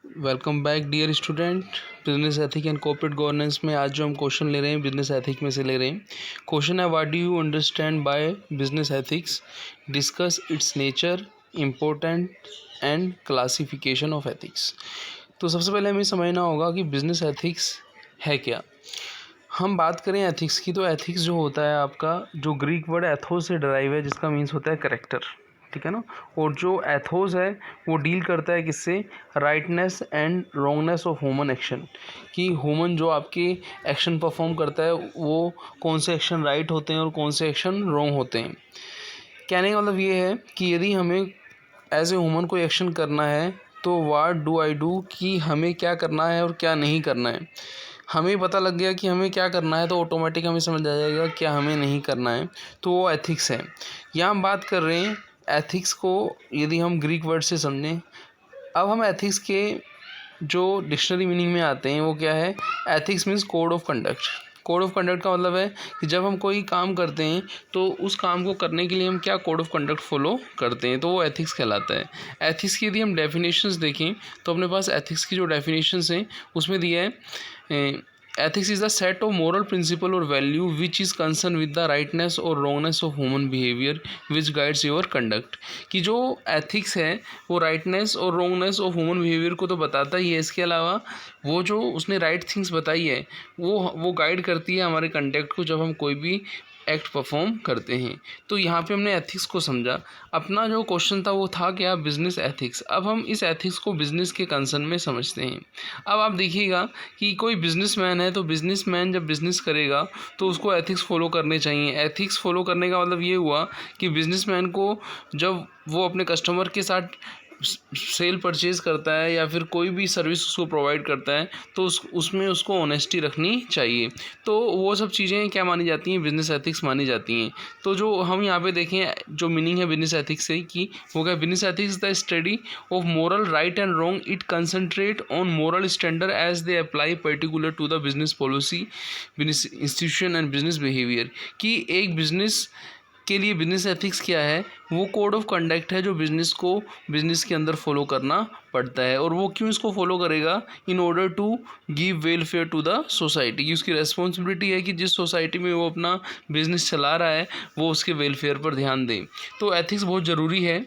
Welcome back dear student. Business ethic and corporate governance में आज जो हम क्वेश्चन ले रहे हैं बिजनेस एथिक में से ले रहे हैं। क्वेश्चन है, what do you understand by business ethics, discuss it's nature, important and classification of ethics. तो सबसे पहले हमें समझना होगा कि बिजनेस एथिक्स है क्या। हम बात करें एथिक्स की, तो एथिक्स जो होता है आपका, जो ग्रीक वर्ड एथोस से डराइव है, जिसका मीन्स होता है करेक्टर, ठीक है ना। और जो एथोस है वो डील करता है किससे, rightness and wrongness of human action, कि ह्यूमन जो आपके एक्शन परफॉर्म करता है वो कौन से एक्शन राइट होते हैं और कौन से एक्शन रॉन्ग होते हैं। कहने का मतलब ये है कि यदि हमें एज ए ह्यूमन कोई एक्शन करना है तो व्हाट डू आई डू, कि हमें क्या करना है और क्या नहीं करना है। हमें पता लग गया कि हमें क्या करना है तो ऑटोमेटिक हमें समझ आ जाएगा क्या हमें नहीं करना है, तो वो एथिक्स है। यहाँ हम बात कर रहे हैं एथिक्स को, यदि हम ग्रीक वर्ड से समझें। अब हम एथिक्स के जो डिक्शनरी मीनिंग में आते हैं वो क्या है। Ethics means code of conduct. Code of conduct का मतलब है कि जब हम कोई काम करते हैं तो उस काम को करने के लिए हम क्या कोड ऑफ कंडक्ट फॉलो करते हैं, तो वो एथिक्स कहलाता है। एथिक्स की यदि हम डेफिनेशंस देखें तो अपने पास एथिक्स की जो डेफिनेशंस हैं उसमें दिया है, ethics is the set of moral principle और value which is concern with the rightness और wrongness of human behaviour which guides your conduct. कि जो एथिक्स है वो राइटनेस और रॉन्गनेस ऑफ ह्यूमन बिहेवियर को तो बताता ही है, इसके अलावा वो जो उसने राइट थिंग्स बताई है वो गाइड करती है हमारे कंडक्ट को जब हम कोई भी एक्ट परफॉर्म करते हैं। तो यहाँ पे हमने एथिक्स को समझा। अपना जो क्वेश्चन था वो था क्या, बिजनेस एथिक्स। अब हम इस एथिक्स को बिजनेस के कंसर्न में समझते हैं। अब आप देखिएगा कि कोई बिजनेसमैन है तो बिजनेसमैन जब बिजनेस करेगा तो उसको एथिक्स फॉलो करने चाहिए। एथिक्स फॉलो करने का मतलब ये हुआ कि बिजनेसमैन को जब वो अपने कस्टमर के साथ सेल परचेज़ करता है या फिर कोई भी सर्विस उसको प्रोवाइड करता है तो उसमें उसको ऑनेस्टी रखनी चाहिए। तो वो सब चीज़ें क्या मानी जाती हैं, बिजनेस एथिक्स मानी जाती हैं। तो जो हम यहाँ पे देखें जो मीनिंग है बिजनेस एथिक्स से की, वो क्या, business ethics the study of moral right and wrong, it concentrate on moral standard as they apply particular to the business policy, business institution and business behaviour. कि एक बिजनेस के लिए business ethics क्या है, वो कोड ऑफ कंडक्ट है जो business को बिजनेस के अंदर फॉलो करना पड़ता है। और वो क्यों इसको फॉलो करेगा, in order to give welfare to the society, की उसकी रेस्पॉन्सिबिलिटी है कि जिस सोसाइटी में वो अपना बिजनेस चला रहा है वो उसके वेलफेयर पर ध्यान दें। तो एथिक्स बहुत ज़रूरी है।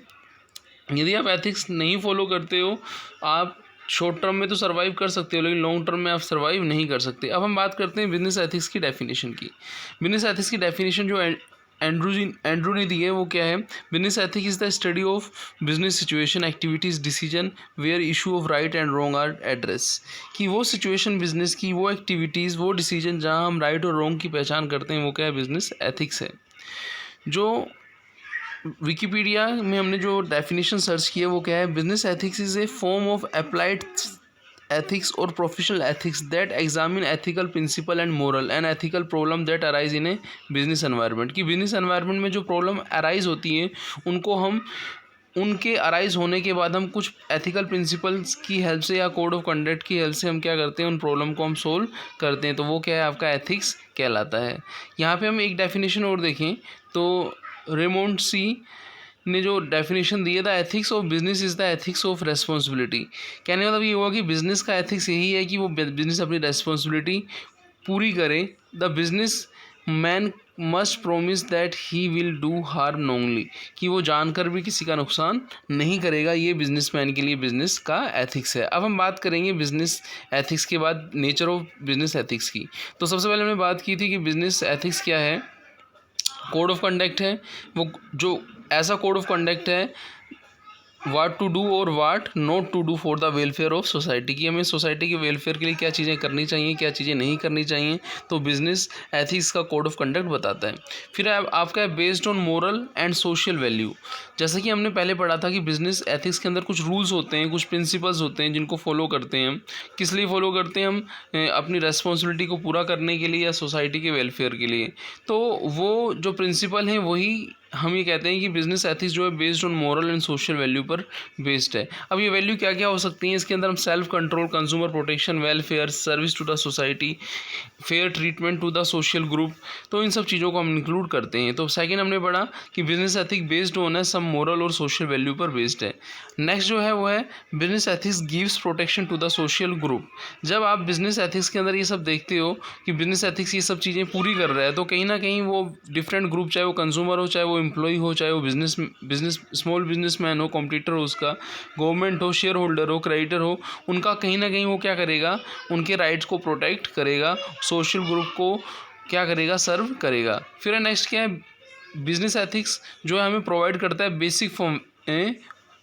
यदि आप एथिक्स नहीं फॉलो करते हो, आप शॉर्ट टर्म में तो सर्वाइव कर सकते हो लेकिन लॉन्ग टर्म में आप सर्वाइव नहीं कर सकते। अब हम बात करते हैं बिजनेस एथिक्स की डेफिनेशन की। बिजनेस एथिक्स की डेफिनेशन जो एंड्रू ने दी है वो क्या है, business ethic is the study of business situation activities decision where issue of right and wrong are address. कि वो सिचुएशन बिजनेस की, वो एक्टिविटीज़, वो डिसीजन जहाँ हम राइट और रॉन्ग की पहचान करते हैं वो क्या है, बिजनेस एथिक्स है। जो विकिपीडिया में हमने जो डेफिनेशन सर्च किया वो क्या है, business ethics is a form of applied ethics or professional ethics that examine ethical principle and moral and ethical problem that arise in a business environment। कि business environment में जो problem arise होती हैं उनको हम उनके अराइज होने के बाद हम कुछ एथिकल प्रिंसिपल्स की हेल्प से या कोड ऑफ कंडक्ट की हेल्प से हम क्या करते हैं, उन प्रॉब्लम को हम सोल्व करते हैं। तो वो क्या है, आपका एथिक्स कहलाता है। यहाँ पे हम एक डेफिनेशन और देखें तो रेमोंड सी ने जो डेफिनेशन दी है, the ethics of business is the ethics of responsibility. कहने का मतलब ये हुआ कि बिजनेस का एथिक्स यही है कि वो बिजनेस अपनी रेस्पॉन्सिबिलिटी पूरी करे। The business man must promise that he will do harm knowingly, कि वो जानकर भी किसी का नुकसान नहीं करेगा। ये बिजनेसमैन के लिए बिजनेस का एथिक्स है। अब हम बात करेंगे बिजनेस एथिक्स के बाद नेचर ऑफ बिजनेस एथिक्स की। तो सबसे पहले हमने बात की थी कि बिजनेस एथिक्स क्या है, कोड ऑफ कंडक्ट है। वो जो ऐसा कोड ऑफ कंडक्ट है वाट टू डू और what not to do for the welfare of society, की हमें सोसाइटी के वेलफेयर के लिए क्या चीज़ें करनी चाहिए, क्या चीज़ें नहीं करनी चाहिए। तो बिजनेस एथिक्स का कोड ऑफ कंडक्ट बताता है। फिर आपका है based on moral and social value. जैसा कि हमने पहले पढ़ा था कि बिजनेस एथिक्स के अंदर कुछ रूल्स होते हैं, कुछ प्रिंसिपल्स होते हैं जिनको फॉलो करते हैं हम। किस लिए फॉलो करते हैं हम, अपनी रेस्पॉन्सिबिलिटी को पूरा करने के लिए या सोसाइटी के वेलफेयर के लिए। तो वो जो प्रिंसिपल हैं वही हम ये कहते हैं कि बिजनेस एथिक्स जो है based on moral and social value पर बेस्ड है। अब ये वैल्यू क्या क्या हो सकती हैं इसके अंदर? हम self control, consumer protection, welfare, service to the society, fair treatment to the social group, तो इन सब चीज़ों को हम इंक्लूड करते हैं। तो सेकंड हमने पढ़ा कि बिजनेस एथिक्स बेस्ड ऑन है सम मोरल और सोशल वैल्यू पर बेस्ड है। नेक्स्ट जो है वो है business ethics gives protection to the social group. जब आप बिजनेस एथिक्स के अंदर ये सब देखते हो कि बिजनेस एथिक्स ये सब चीज़ें पूरी कर रहा है, तो कहीं ना कहीं वो डिफरेंट ग्रुप, चाहे वो कंज्यूमर हो, चाहे वो एम्प्लॉय हो, चाहे वो बिजनेस स्मॉल बिजनेसमैन हो, कॉम्पिटिटर हो उसका, गवर्नमेंट हो, शेयर होल्डर हो, क्रेडिटर हो, उनका कहीं ना कहीं वो क्या करेगा, उनके राइट्स को प्रोटेक्ट करेगा, सोशल ग्रुप को क्या करेगा, सर्व करेगा। फिर नेक्स्ट क्या है, बिजनेस एथिक्स जो है हमें प्रोवाइड करता है बेसिक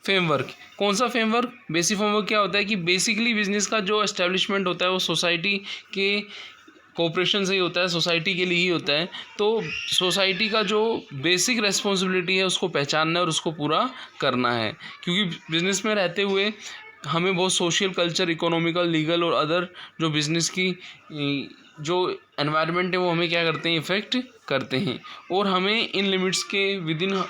फ्रेमवर्क। कौन सा फ्रेमवर्क? बेसिक फ्रेमवर्क क्या होता है कि बेसिकली बिजनेस का जो एस्टेब्लिशमेंट होता है वो सोसाइटी के कोऑपरेशन से ही होता है, सोसाइटी के लिए ही होता है। तो सोसाइटी का जो बेसिक रेस्पॉन्सिबिलिटी है उसको पहचानना है और उसको पूरा करना है, क्योंकि बिजनेस में रहते हुए हमें बहुत सोशल, कल्चर, इकोनॉमिकल, लीगल और अदर जो बिजनेस की जो एनवायरनमेंट है वो हमें क्या करते हैं, इफ़ेक्ट करते हैं, और हमें इन लिमिट्स के विद इन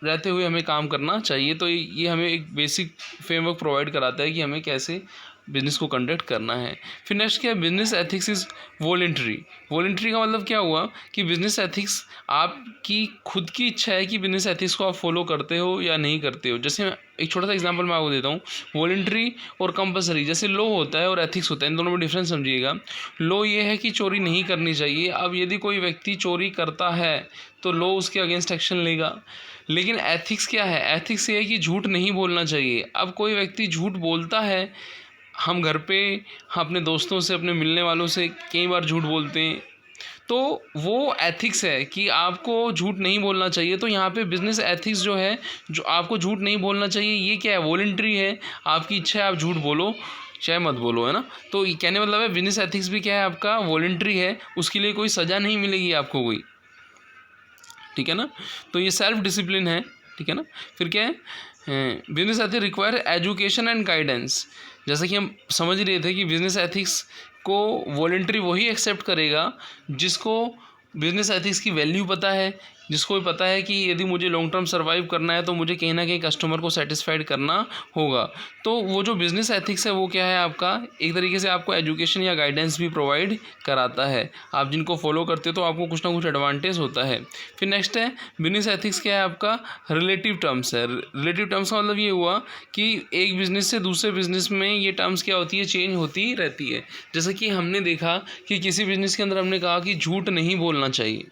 रहते हुए हमें काम करना चाहिए। तो ये हमें एक बेसिक फ्रेमवर्क प्रोवाइड कराता है कि हमें कैसे बिज़नेस को कंडक्ट करना है। फिर नेक्स्ट क्या है, business ethics is voluntary. Voluntary का मतलब क्या हुआ कि बिजनेस एथिक्स आपकी खुद की इच्छा है कि बिजनेस एथिक्स को आप फॉलो करते हो या नहीं करते हो। जैसे एक छोटा सा एग्जांपल मैं आपको देता हूँ, वॉलेंट्री और कंपलसरी। जैसे लॉ होता है और एथिक्स होता है, इन दोनों में डिफरेंस समझिएगा। लॉ ये है कि चोरी नहीं करनी चाहिए। अब यदि कोई व्यक्ति चोरी करता है तो लॉ उसके अगेंस्ट एक्शन लेगा। लेकिन एथिक्स क्या है? एथिक्स ये है कि झूठ नहीं बोलना चाहिए। अब कोई व्यक्ति झूठ बोलता है, हम घर पे अपने दोस्तों से, अपने मिलने वालों से कई बार झूठ बोलते हैं, तो वो एथिक्स है कि आपको झूठ नहीं बोलना चाहिए। तो यहाँ पे बिजनेस एथिक्स जो है, जो आपको झूठ नहीं बोलना चाहिए, ये क्या है, वॉलंटरी है, आपकी इच्छा है, आप झूठ बोलो चाहे मत बोलो, है ना। तो कहने मतलब है बिजनेस एथिक्स भी क्या है, आपका वॉलंटरी है, उसके लिए कोई सज़ा नहीं मिलेगी आपको कोई, ठीक है ना। तो ये सेल्फ डिसिप्लिन है, ठीक है ना। फिर क्या है, business ethics require education and guidance. जैसा कि हम समझ रहे थे कि बिजनेस एथिक्स को वॉलंटरी वही एक्सेप्ट करेगा जिसको बिजनेस एथिक्स की वैल्यू पता है, जिसको भी पता है कि यदि मुझे लॉन्ग टर्म सर्वाइव करना है तो मुझे कहीं ना कहीं कस्टमर को सेटिस्फाइड करना होगा। तो वो जो बिज़नेस एथिक्स है वो क्या है, आपका एक तरीके से आपको एजुकेशन या गाइडेंस भी प्रोवाइड कराता है। आप जिनको फॉलो करते हो तो आपको कुछ ना कुछ एडवांटेज होता है। फिर नेक्स्ट है, बिजनेस एथिक्स क्या है, आपका रिलेटिव टर्म्स है। रिलेटिव टर्म्स का मतलब ये हुआ कि एक बिज़नेस से दूसरे बिज़नेस में ये टर्म्स क्या होती है, चेंज होती रहती है। जैसे कि हमने देखा कि किसी बिज़नेस के अंदर हमने कहा कि झूठ नहीं बोलना चाहिए,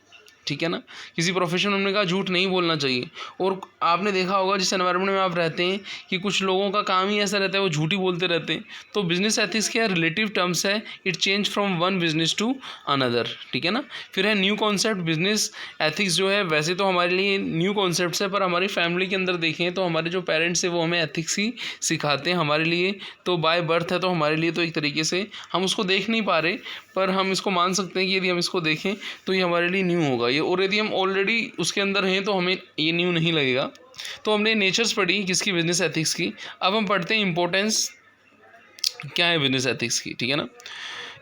ठीक है ना। किसी प्रोफेशन में हमने कहा झूठ नहीं बोलना चाहिए, और आपने देखा होगा जिस एनवायरनमेंट में आप रहते हैं कि कुछ लोगों का काम ही ऐसा रहता है, वो झूठ ही बोलते रहते हैं। तो बिजनेस एथिक्स क्या है, रिलेटिव टर्म्स है, it change from one business to another, ठीक है ना। फिर है न्यू कॉन्सेप्ट। बिजनेस एथिक्स जो है वैसे तो हमारे लिए न्यू कॉन्सेप्ट है, पर हमारी फैमिली के अंदर देखें तो हमारे जो पेरेंट्स हैं वो हमें एथिक्स ही सिखाते हैं। हमारे लिए तो बाय बर्थ है, तो हमारे लिए तो एक तरीके से हम उसको देख नहीं पा रहे, पर हम इसको मान सकते हैं कि यदि हम इसको देखें तो ये हमारे लिए न्यू होगा ये, और यदि हम ऑलरेडी उसके अंदर हैं तो हमें ये न्यू नहीं लगेगा। तो हमने नेचर्स पढ़ी किसकी, बिजनेस एथिक्स की। अब हम पढ़ते हैं इंपॉर्टेंस क्या है बिजनेस एथिक्स की, ठीक है ना।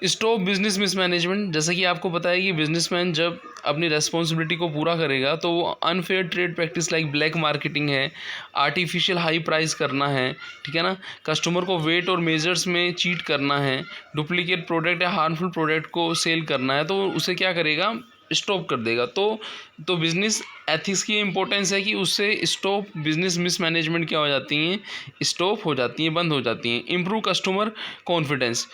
Stop business mismanagement. जैसे कि आपको पता है कि बिजनेसमैन जब अपनी रेस्पॉन्सिबिलिटी को पूरा करेगा तो वो unfair trade practice like black marketing है, आर्टिफिशियल हाई प्राइस करना है, ठीक है ना, कस्टमर को वेट और मेजर्स में चीट करना है, डुप्लीकेट प्रोडक्ट या हार्मफुल प्रोडक्ट को सेल करना है, तो उसे क्या करेगा, स्टॉप कर देगा। तो बिजनेस एथिक्स की इंपॉर्टेंस है कि उससे स्टॉप बिजनेस मिसमैनेजमेंट क्या हो जाती हैं, स्टॉप हो जाती हैं, बंद हो जाती हैं। Improve customer confidence.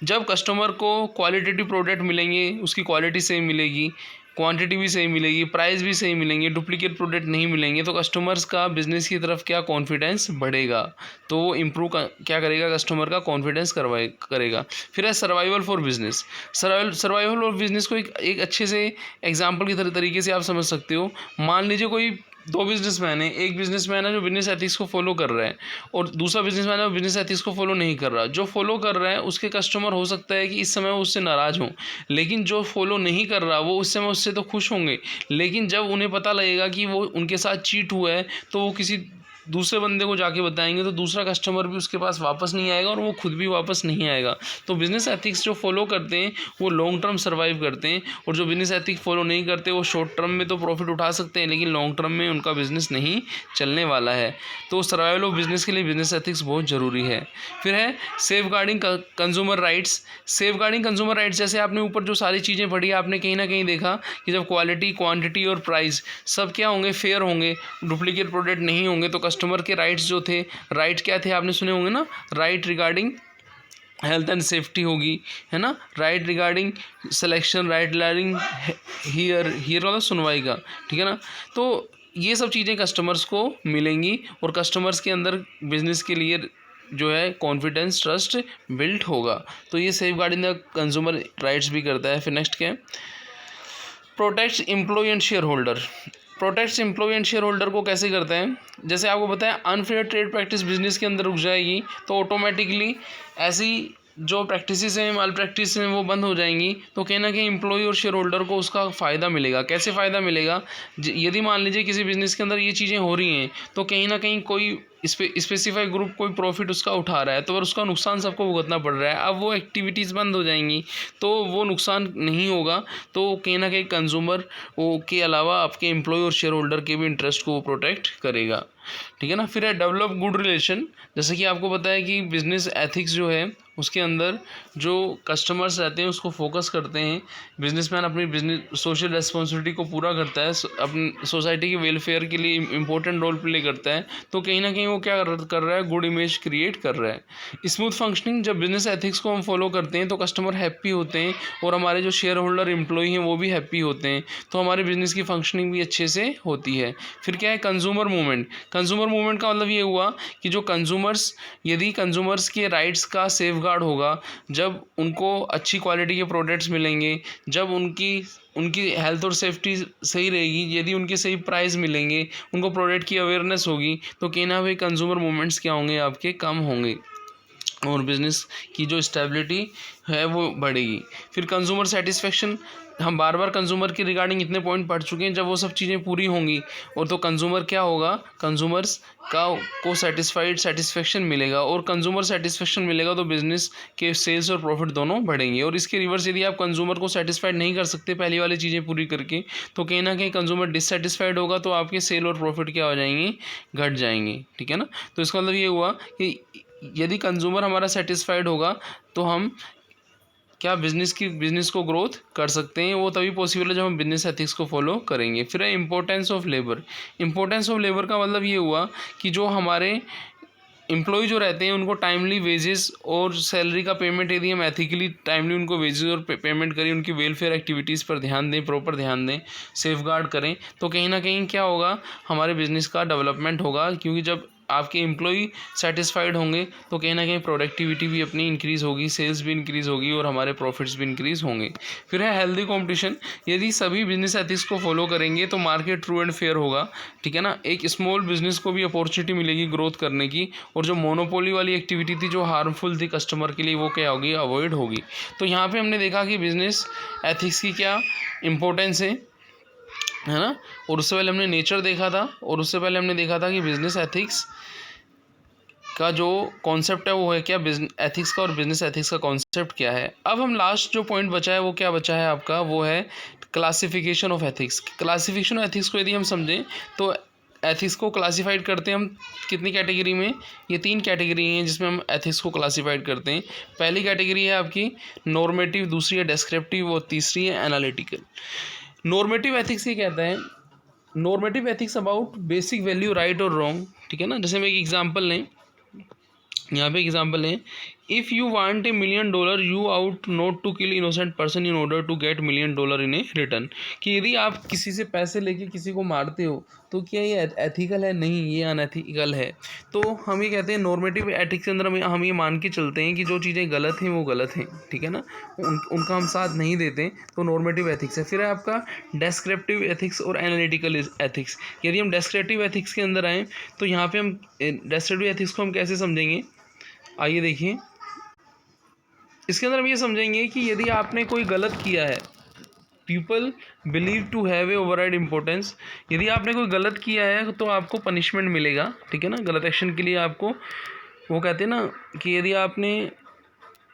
जब कस्टमर को क्वालिटेटिव प्रोडक्ट मिलेंगे, उसकी क्वालिटी सही मिलेगी, क्वांटिटी भी सही मिलेगी, प्राइस भी सही मिलेंगे, डुप्लीकेट प्रोडक्ट नहीं मिलेंगे, तो कस्टमर्स का बिजनेस की तरफ क्या कॉन्फिडेंस बढ़ेगा। तो वो इम्प्रूव क्या करेगा, कस्टमर का कॉन्फिडेंस करेगा। फिर है survival for business. Survival for business को एक अच्छे से एग्जाम्पल की तरीके से आप समझ सकते हो। मान लीजिए कोई दो बिजनेसमैन है, एक बिजनेसमैन है जो बिजनेस एथिक्स को फॉलो कर रहा है, और दूसरा बिजनेसमैन है जो बिजनेस एथिक्स को फॉलो नहीं कर रहा। जो फॉलो कर रहा है उसके कस्टमर हो सकता है कि इस समय वो उससे नाराज़ हों, लेकिन जो फॉलो नहीं कर रहा वो उस समय उससे तो खुश होंगे। लेकिन जब उन्हें पता लगेगा कि वो उनके साथ चीट हुआ है तो वो किसी दूसरे बंदे को जाके बताएंगे तो दूसरा कस्टमर भी उसके पास वापस नहीं आएगा और वो खुद भी वापस नहीं आएगा। तो बिज़नेस एथिक्स जो फॉलो करते हैं वो लॉन्ग टर्म सर्वाइव करते हैं, और जो बिज़नेस एथिक फॉलो नहीं करते वो शॉर्ट टर्म में तो प्रॉफिट उठा सकते हैं लेकिन लॉन्ग टर्म में उनका बिज़नेस नहीं चलने वाला है। तो सर्वाइवल ऑफ बिज़नेस के लिए बिज़नेस एथिक्स बहुत ज़रूरी है। फिर है safeguarding consumer rights. Safeguarding consumer rights, जैसे आपने ऊपर जो सारी चीज़ें पढ़ी आपने कहीं ना कहीं देखा कि जब क्वालिटी, क्वांटिटी और प्राइस सब क्या होंगे, फेयर होंगे, डुप्लीकेट प्रोडक्ट नहीं होंगे, तो कस्टमर के राइट्स जो थे, राइट क्या थे आपने सुने होंगे ना, right regarding health and safety होगी, है ना, right regarding selection, right regarding here वाला सुनवाई का, ठीक है ना। तो ये सब चीज़ें कस्टमर्स को मिलेंगी और कस्टमर्स के अंदर बिजनेस के लिए जो है कॉन्फिडेंस, ट्रस्ट बिल्ट होगा। तो ये safeguarding the consumer rights भी करता है। फिर नेक्स्ट क्या है, protects employ and shareholder. Protects employ and shareholder को कैसे करते हैं, जैसे आपको बताया अनफेयर ट्रेड प्रैक्टिस बिजनेस के अंदर रुक जाएगी तो ऑटोमेटिकली ऐसी जो प्रैक्टिसेस हैं, माल प्रैक्टिस हैं, वो बंद हो जाएंगी। तो कहीं ना कहीं एम्प्लॉय और शेयर होल्डर को उसका फ़ायदा मिलेगा। कैसे फ़ायदा मिलेगा, यदि मान लीजिए किसी बिज़नेस के अंदर ये चीज़ें हो रही हैं तो कहीं ना कहीं कोई स्पेसिफाई ग्रुप कोई प्रॉफिट उसका उठा रहा है तो उसका नुकसान सबको भुगतना पड़ रहा है। अब वो एक्टिविटीज़ बंद हो जाएंगी तो वो नुकसान नहीं होगा। तो कहीं ना कहीं कंज्यूमर वो के अलावा आपके एम्प्लॉय और शेयर होल्डर के भी इंटरेस्ट को वो प्रोटेक्ट करेगा, ठीक है ना। फिर है डेवलप गुड रिलेशन। जैसे कि आपको पता है कि बिजनेस एथिक्स जो है उसके अंदर जो कस्टमर्स रहते हैं उसको फोकस करते हैं। बिजनेसमैन अपनी बिजनेस सोशल रेस्पॉन्सिबिलिटी को पूरा करता है, अपनी सोसाइटी के वेलफेयर के लिए इंपॉर्टेंट रोल प्ले करता है। तो कहीं ना कहीं वो क्या कर रहा है, गुड इमेज क्रिएट कर रहा है। स्मूथ फंक्शनिंग, जब बिजनेस एथिक्स को हम फॉलो करते हैं तो कस्टमर हैप्पी होते हैं और हमारे जो शेयर होल्डर एम्प्लॉय हैं वो भी हैप्पी होते हैं, तो हमारे बिजनेस की फंक्शनिंग भी अच्छे से होती है। फिर क्या है, कंज्यूमर मूवमेंट। कंज्यूमर मूवमेंट का मतलब ये हुआ कि जो कंज्यूमर्स, यदि कंज्यूमर्स के राइट्स का सेफ गार्ड होगा, जब उनको अच्छी क्वालिटी के प्रोडक्ट्स मिलेंगे, जब उनकी हेल्थ और सेफ्टी सही रहेगी, यदि उनके सही प्राइस मिलेंगे, उनको प्रोडक्ट की अवेयरनेस होगी, तो कहीं ना कहीं कंज्यूमर मूवमेंट्स क्या होंगे, आपके कम होंगे और बिज़नेस की जो स्टेबिलिटी है वो बढ़ेगी। फिर कंज्यूमर सेटिस्फेक्शन, हम बार बार कंज्यूमर के रिगार्डिंग इतने पॉइंट पढ़ चुके हैं, जब वो सब चीज़ें पूरी होंगी और तो कंज्यूमर क्या होगा, कंज्यूमर्स को सेटिस्फेक्शन मिलेगा, और कंज्यूमर सेटिस्फेक्शन मिलेगा तो बिजनेस के सेल्स और प्रॉफिट दोनों बढ़ेंगे। और इसके रिवर्स, यदि आप कंज्यूमर को सेटिस्फाइड नहीं कर सकते पहली वाली चीज़ें पूरी करके, तो कहीं ना कहीं कंज्यूमर डिससेटिस्फाइड होगा तो आपके सेल और प्रॉफिट क्या हो जाएंगे, घट जाएंगे, ठीक है ना। तो इसका मतलब ये हुआ कि यदि कंज्यूमर हमारा सेटिस्फाइड होगा तो हम क्या बिजनेस को ग्रोथ कर सकते हैं। वो तभी पॉसिबल है जब हम बिजनेस एथिक्स को फॉलो करेंगे। फिर है importance of labour. Importance of labour का मतलब ये हुआ कि जो हमारे एम्प्लॉय जो रहते हैं उनको टाइमली वेजेस और सैलरी का पेमेंट, यदि हम एथिकली टाइमली उनको वेजेस और पेमेंट करें, उनकी वेलफेयर एक्टिविटीज़ पर ध्यान दें, प्रॉपर ध्यान दें, सेफ गार्ड करें, तो कहीं ना कहीं क्या होगा, हमारे बिजनेस का डेवलपमेंट होगा। क्योंकि जब आपके एम्प्लॉय सेटिस्फाइड होंगे तो कहीं ना कहीं प्रोडक्टिविटी भी अपनी इंक्रीज़ होगी, सेल्स भी इंक्रीज़ होगी और हमारे प्रॉफिट्स भी इंक्रीज़ होंगे। फिर है हेल्दी कंपटीशन। यदि सभी बिजनेस एथिक्स को फॉलो करेंगे तो मार्केट ट्रू एंड फेयर होगा, ठीक है ना। एक स्मॉल बिजनेस को भी अपॉर्चुनिटी मिलेगी ग्रोथ करने की, और जो मोनोपोली वाली एक्टिविटी थी जो हार्मफुल थी कस्टमर के लिए, वो क्या होगी, अवॉइड होगी। तो यहाँ पे हमने देखा कि बिजनेस एथिक्स की क्या इंपॉर्टेंस है ना। और उससे पहले हमने नेचर देखा था, और उससे पहले हमने देखा था कि बिजनेस एथिक्स का जो कॉन्सेप्ट है वो है क्या, बिजनेस एथिक्स का, और बिजनेस एथिक्स का कॉन्सेप्ट क्या है। अब हम लास्ट जो पॉइंट बचा है वो क्या बचा है आपका, वो है classification of ethics. Classification of ethics को यदि हम समझें तो एथिक्स को क्लासिफाइड करते हैं हम कितनी कैटेगरी में, ये 3 कैटेगरी हैं जिसमें हम एथिक्स को क्लासिफाइड करते हैं। पहली कैटेगरी है आपकी नॉर्मेटिव, दूसरी है डेस्क्रिप्टिव और तीसरी है एनालिटिकल। नॉर्मेटिव एथिक्स ये कहता है, normative ethics about basic value right और रॉन्ग, ठीक है ना। जैसे हम एक एग्जांपल लें, यहाँ पे एग्जाम्पल है, if you want $1 million you ought not to kill innocent person in order to get $1 million in a return. कि यदि आप किसी से पैसे लेके किसी को मारते हो तो क्या ये एथिकल है, नहीं, ये अनएथिकल है। तो हम ये कहते हैं नॉर्मेटिव एथिक्स के अंदर हम ये मान के चलते हैं कि जो चीज़ें गलत हैं वो गलत हैं, ठीक है ना, उनका हम साथ नहीं देते, तो नॉर्मेटिव एथिक्स है। फिर है आपका डेस्क्रिप्टिव एथिक्स और एनालिटिकल एथिक्स। यदि हम डेस्क्रिप्टिव एथिक्स के अंदर आएँ तो यहाँ पे हम डेस्क्रिप्टिव एथिक्स को हम कैसे समझेंगे, आइए देखिए। इसके अंदर हम ये समझेंगे कि यदि आपने कोई गलत किया है, people believe to have a override importance. यदि आपने कोई गलत किया है तो आपको पनिशमेंट मिलेगा, ठीक है ना। गलत एक्शन के लिए आपको, वो कहते हैं ना कि यदि आपने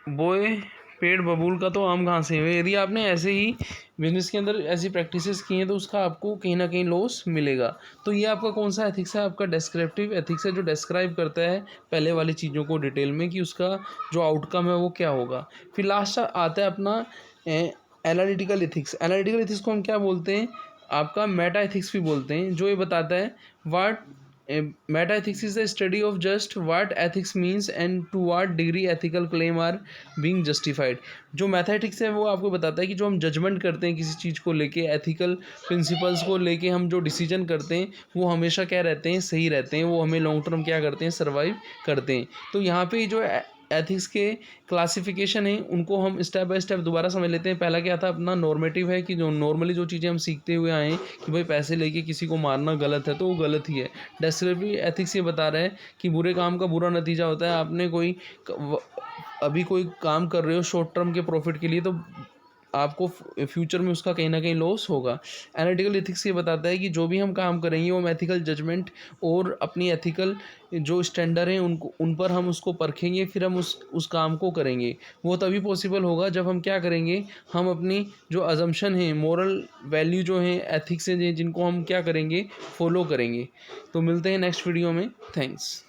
बोए पेड़ बबूल का तो आम कहाँ से हुए। यदि आपने ऐसे ही बिजनेस के अंदर ऐसी प्रैक्टिसेस की हैं तो उसका आपको कहीं ना कहीं लॉस मिलेगा। तो ये आपका कौन सा एथिक्स है, आपका डेस्क्रिप्टिव एथिक्स है, जो डिस्क्राइब करता है पहले वाली चीज़ों को डिटेल में कि उसका जो आउटकम है वो क्या होगा। फिर लास्ट आता है अपना एनालिटिकल एथिक्स। एनालिटिकल एथिक्स को हम क्या बोलते हैं, आपका मेटा एथिक्स भी बोलते हैं, जो ये बताता है what meta ethics is the study of just what ethics means and to what degree ethical claim are being justified. जो मैथेटिक्स है वो आपको बताता है कि जो हम जजमेंट करते हैं किसी चीज़ को लेके, एथिकल प्रिंसिपल्स को लेके हम जो डिसीजन करते हैं वो हमेशा क्या रहते हैं, सही रहते हैं, वो हमें लॉन्ग टर्म क्या करते हैं, सर्वाइव करते हैं। तो यहाँ पे जो एथिक्स के क्लासिफिकेशन है उनको हम स्टेप बाय स्टेप दोबारा समझ लेते हैं। पहला क्या था अपना नॉर्मेटिव है कि जो नॉर्मली जो चीज़ें हम सीखते हुए आए हैं कि भाई पैसे लेके किसी को मारना गलत है तो वो गलत ही है। डेस्क्रिप्टिव एथिक्स ये बता रहा है कि बुरे काम का बुरा नतीजा होता है। आपने अभी कोई काम कर रहे हो शॉर्ट टर्म के प्रॉफिट के लिए तो आपको फ्यूचर में उसका कहीं ना कहीं लॉस होगा। एनालिटिकल एथिक्स ये बताता है कि जो भी हम काम करेंगे वो हम एथिकल जजमेंट और अपनी एथिकल जो स्टैंडर्ड हैं उनको उन पर हम उसको परखेंगे, फिर हम उस काम को करेंगे। वो तभी पॉसिबल होगा जब हम क्या करेंगे, हम अपनी जो अजम्पशन है, मोरल वैल्यू जो है, एथिक्स हैं जिनको हम क्या करेंगे, फॉलो करेंगे। तो मिलते हैं नेक्स्ट वीडियो में। थैंक्स।